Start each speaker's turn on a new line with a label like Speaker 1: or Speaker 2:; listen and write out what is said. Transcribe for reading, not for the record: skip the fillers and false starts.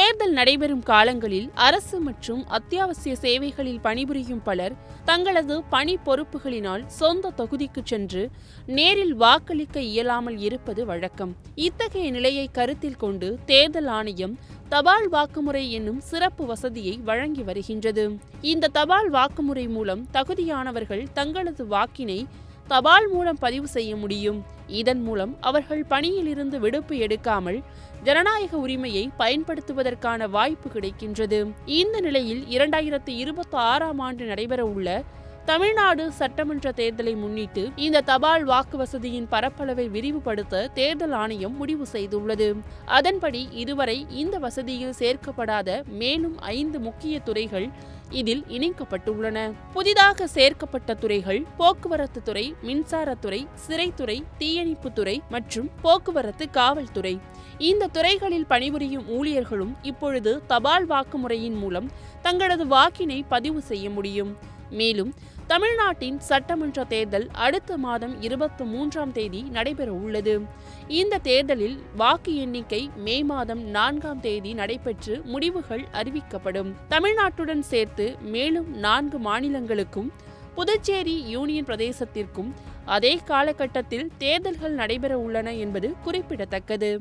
Speaker 1: தேர்தல் நடைபெறும் காலங்களில் அரசு மற்றும் அத்தியாவசிய சேவைகளில் பணிபுரியும் பலர் தங்களது பணி பொறுப்புகளினால் சொந்த தொகுதிக்கு சென்று நேரில் வாக்களிக்க இயலாமல் இருப்பது வழக்கம். இத்தகைய நிலையை கருத்தில் கொண்டு தேர்தல் ஆணையம் தபால் வாக்குமுறை என்னும் சிறப்பு வசதியை வழங்கி வருகின்றது. இந்த தபால் வாக்குமுறை மூலம் தகுதியானவர்கள் தங்களது வாக்கினை தபால் மூலம் பதிவு செய்ய முடியும். இதன் மூலம் அவர்கள் பணியிலிருந்து விடுப்பு எடுக்காமல் ஜனநாயக உரிமையை பயன்படுத்துவதற்கான வாய்ப்பு கிடைக்கின்றது. இந்த நிலையில் 2026ஆம் ஆண்டு நடைபெற உள்ள தமிழ்நாடு சட்டமன்ற தேர்தலை முன்னிட்டு இந்த தபால் வாக்கு வசதியின் பரப்பளவை விரிவுபடுத்த தேர்தல் ஆணையம் முடிவு செய்துள்ளது. அதன்படி இதுவரை இந்த வசதியில் சேர்க்கப்படாத மேலும் 5 முக்கிய துறைகள் இதில் இணைக்கப்பட்டுள்ளன. புதிதாக சேர்க்கப்பட்ட துறைகள் போக்குவரத்து துறை, மின்சாரத்துறை, சிறைத்துறை, தீயணைப்புத்துறை மற்றும் போக்குவரத்து காவல்துறை. இந்த துறைகளில் பணிபுரியும் ஊழியர்களும் இப்பொழுது தபால் வாக்கு முறையின் மூலம் தங்களது வாக்கினை பதிவு செய்ய முடியும். மேலும் தமிழ்நாட்டின் சட்டமன்ற தேர்தல் அடுத்த மாதம் 23ஆம் தேதி நடைபெற உள்ளது. இந்த தேர்தலில் வாக்கு எண்ணிக்கை மே மாதம் 4ஆம் தேதி நடைபெற்று முடிவுகள் அறிவிக்கப்படும். தமிழ்நாட்டுடன் சேர்த்து மேலும் 4 மாநிலங்களுக்கும் புதுச்சேரி யூனியன் பிரதேசத்திற்கும் அதே காலகட்டத்தில் தேர்தல்கள் நடைபெற உள்ளன என்பது குறிப்பிடத்தக்கது.